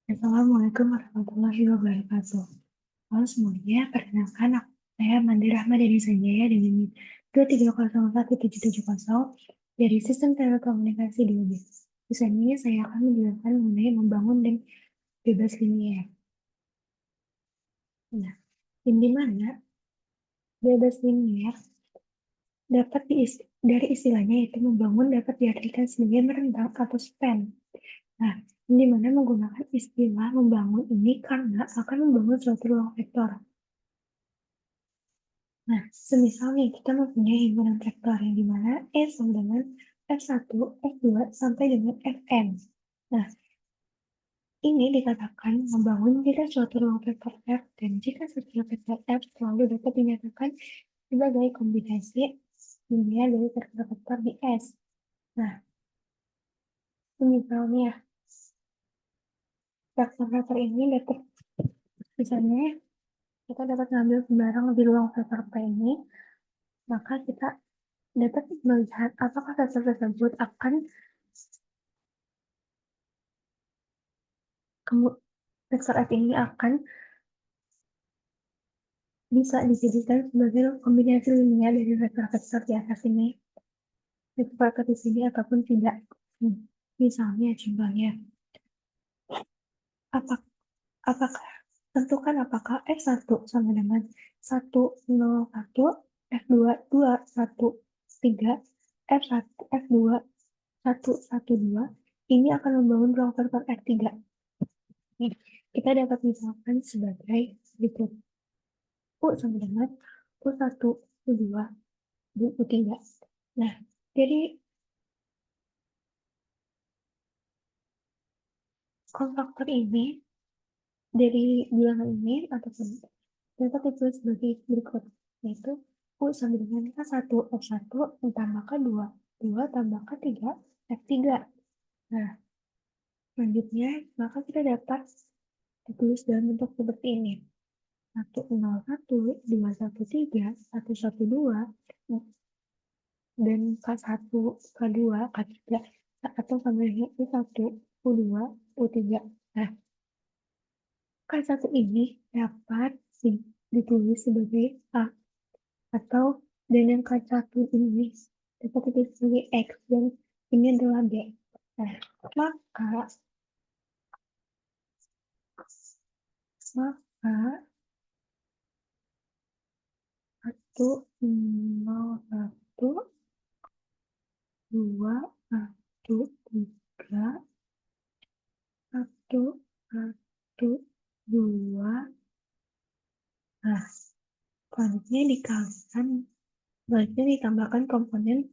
Assalamualaikum warahmatullahi wabarakatuh. Halo semuanya, perkenalkan saya Mandi Rahma dari Sanjaya dengan NIM 2301770 dari Sistem Telekomunikasi di UB. Di sini saya akan menjelaskan mengenai membangun link bebas linier. Nah, di mana bebas linier dapat dari istilahnya yaitu membangun dapat diartikan sebagai merentang atau span. Nah, di mana menggunakan istilah membangun ini karena akan membangun suatu ruang vektor. Nah, semisalnya kita mempunyai himpunan vektor yang dimana E sama dengan F1, F2, sampai dengan Fn. Nah, ini dikatakan membangun jika suatu ruang vektor F dan jika setiap vektor F selalu dapat dinyatakan sebagai kombinasi linear dari vektor-vektor di S. Nah, misalnya vektor-vektor ini dapat, misalnya kita dapat mengambil sembarang di ruang vektor P ini, maka kita dapat melihat apakah vektor tersebut akan vektor F ini akan bisa dijadikan sebagai kombinasi linear dari vektor-vektor di atas ini, vektor di sini ataupun tidak. Misalnya, contohnya, apakah tentukan apakah F1 sama dengan 101, F2 2 1 3, F1 F2 1 1 2 ini akan membangun ruang vektor F3. Kita dapat misalkan sebagai berikut. U sama dengan U1, U2, dan U3. Nah, jadi konstruktor ini dari bilangan ini ataupun dapat ditulis sebagai berikut, yaitu U sama dengan K1 F1 tambah K2, 2 tambah K3 F3. Nah, selanjutnya maka kita dapat ditulis dalam bentuk seperti ini. 101, 213, 112, dan K1, K2, K3 atau sama dengan U1, U2, U3. Nah, K1 ini dapat ditulis sebagai A atau dan yang K1 ini dapat ditulis sebagai X dan ini adalah B. Nah, maka 101, 2, 1, 3, 1, 1, 2. Nah, selanjutnya dikalikan, selanjutnya ditambahkan komponen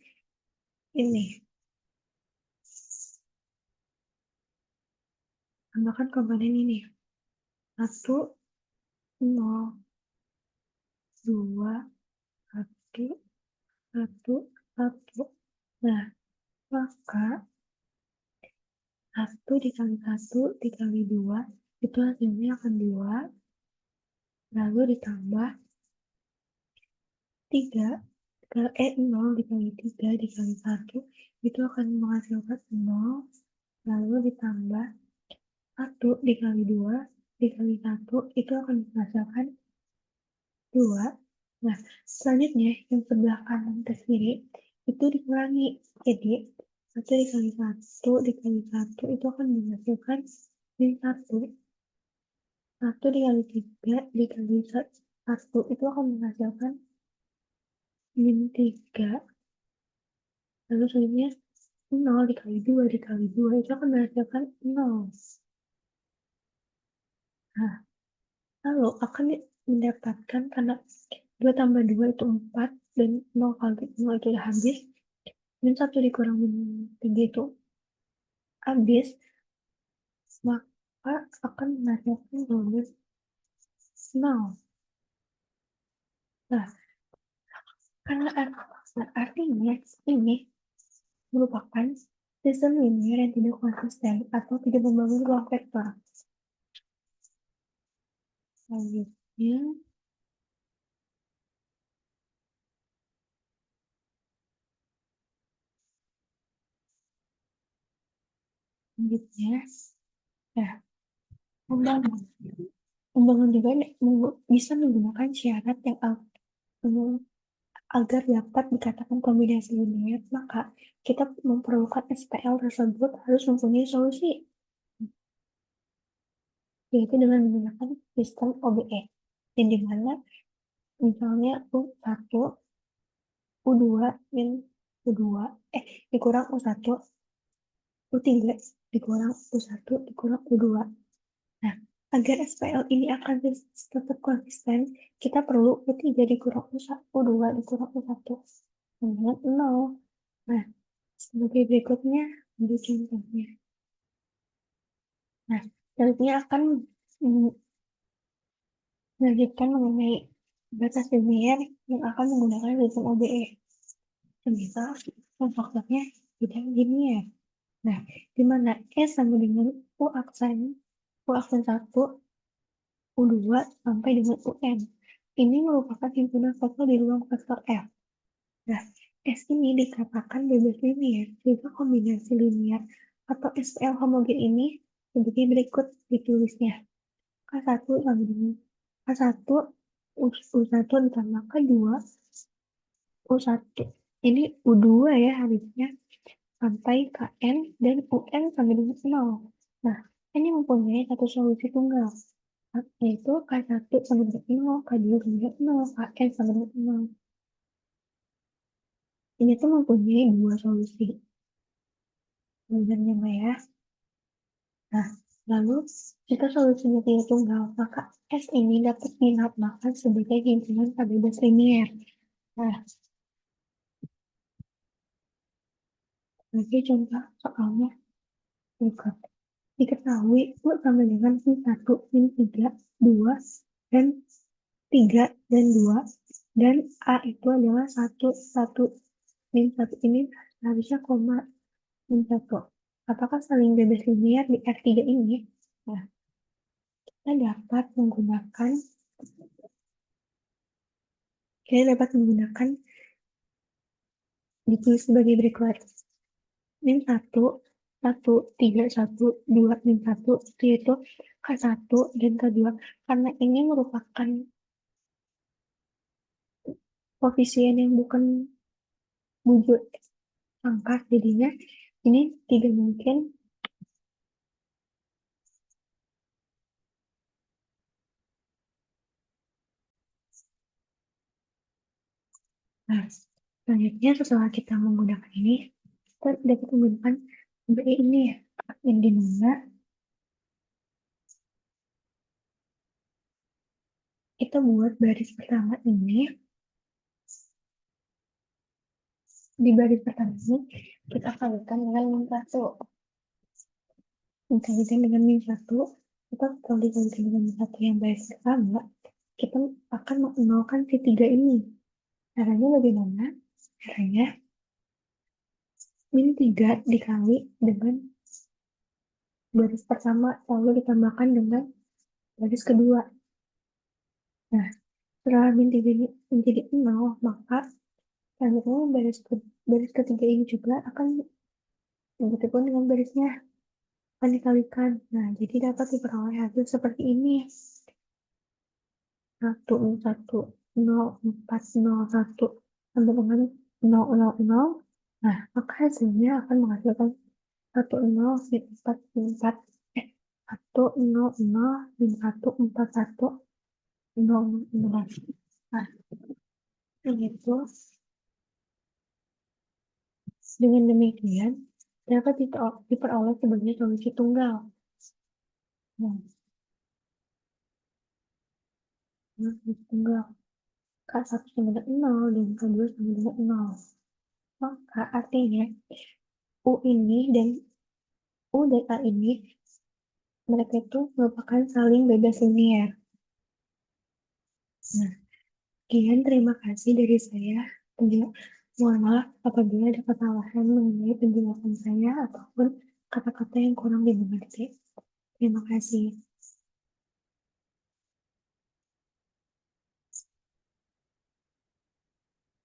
ini. Tambahkan komponen ini. 1, 0, 2, 1, 1, 1. Nah, maka 1 dikali 1 dikali 2, itu hasilnya akan 2. Lalu ditambah 3, 0 dikali 3 dikali 1, itu akan menghasilkan 0. Lalu ditambah 1 dikali 2 dikali 1, itu akan menghasilkan 2. Nah, selanjutnya yang sebelah kanan ke kiri itu dikurangi. Jadi, 1 dikali 1 dikali 1 itu akan menghasilkan min 1. 1 dikali 3 dikali 1 itu akan menghasilkan min 3. Lalu selanjutnya 0 dikali 2 dikali 2 itu akan menghasilkan 0. Nah, lalu akan mendapatkan karena 2 tambah 2 itu 4 dan 0 kali 0 itu udah habis. Min 1 dikurang min 3 itu habis, maka akan menghasilkan jawaban 0. Nah, karena artinya ini merupakan sistem linear yang tidak konsisten atau tidak membangun ruang vektor. Selanjutnya, ya, Pembangun. Pembangun juga bisa menggunakan syarat yang agar dapat dikatakan kombinasi linear, maka kita memerlukan SPL tersebut harus mempunyai solusi, yaitu dengan menggunakan sistem OBE, yang dimana misalnya U1, U2, min U2, dikurang U1, U3, dikurang U1, dikurang U2. Nah, agar SPL ini akan tetap konsisten, kita perlu U3 dikurang U1, U2 dikurang U1, dengan 0. Nah, sebagai berikutnya, ambil contohnya. Nah, selanjutnya akan melanjutkan mengenai batas linear yang akan menggunakan sistem OBE. Semisal, faktornya tidak linear. Nah, di mana S sama dengan U aksen 1, U2 sampai dengan UN. Ini merupakan himpunan faktor di ruang faktor F. Nah, S ini dikatakan bebas linear, sehingga kombinasi linear atau SPL homogen ini sebagai berikut ditulisnya. K1 sama dengan K1, U1 ditambah K2, U1. Ini U2 ya harusnya, sampai KN dan UN sama dengan 0. Nah, ini mempunyai satu solusi tunggal, yaitu K1 sama dengan 0, K2 sama dengan 0, KN sama dengan 0. Ini tuh mempunyai dua solusi. Sebenarnya ya. Nah, lalu jika solusinya tidak tunggal, maka S ini dapat dinamakan sebagai himpunan bebas linear. Nah, sebagai contoh soalnya berikut. Diketahui U sama dengan min 1, min 3, 2, dan 3, dan 2, dan A itu adalah 1, 1, min 1 ini harusnya koma min 1. Apakah saling bebas linear di R3 ini? Nah, kita dapat menggunakan ditulis sebagai berikut. Min 1, 1, 3, 1, 2, min 1, yaitu K1 dan K2. Karena ini merupakan koefisien yang bukan wujud angka, jadinya ini tidak mungkin. Nah, selanjutnya setelah kita menggunakan ini, kita dapat menggunakan BE ini ya, yang dimana kita buat baris pertama ini. Di baris pertama ini kita kalikan dengan min 1. Dikalikan dengan min 1, kita kalau dikalikan dengan min 1 yang baris pertama, kita akan menolkan si 3 ini. Caranya bagaimana? Caranya min 3 dikali dengan baris pertama, lalu ditambahkan dengan baris kedua. Nah, setelah min 3 ini menjadi 0, maka selanjutnya baris ketiga ini juga akan begitupun dengan barisnya akan dikalikan. Nah, jadi dapat diperoleh hasil seperti ini. 1, 1, 0, 4, 0, 1, sampai dengan 0, 0, 0. Nah, maka hasilnya akan menghasilkan 1, 0, min 4, min 4, 1, 0, 0, min 1, 4, 1, 0, 0. Nah, begitu. Dengan demikian, dapat diperoleh sebagai solusi tunggal. Nah, solusi tunggal. K1 sama dengan 0 dan K2 sama dengan 0. Maka artinya U ini dan U dan A ini mereka itu merupakan saling bebas linear. Nah, sekian terima kasih dari saya. Mohon maaf apabila ada kesalahan mengenai penjelasan saya ataupun kata-kata yang kurang dimengerti. Terima kasih.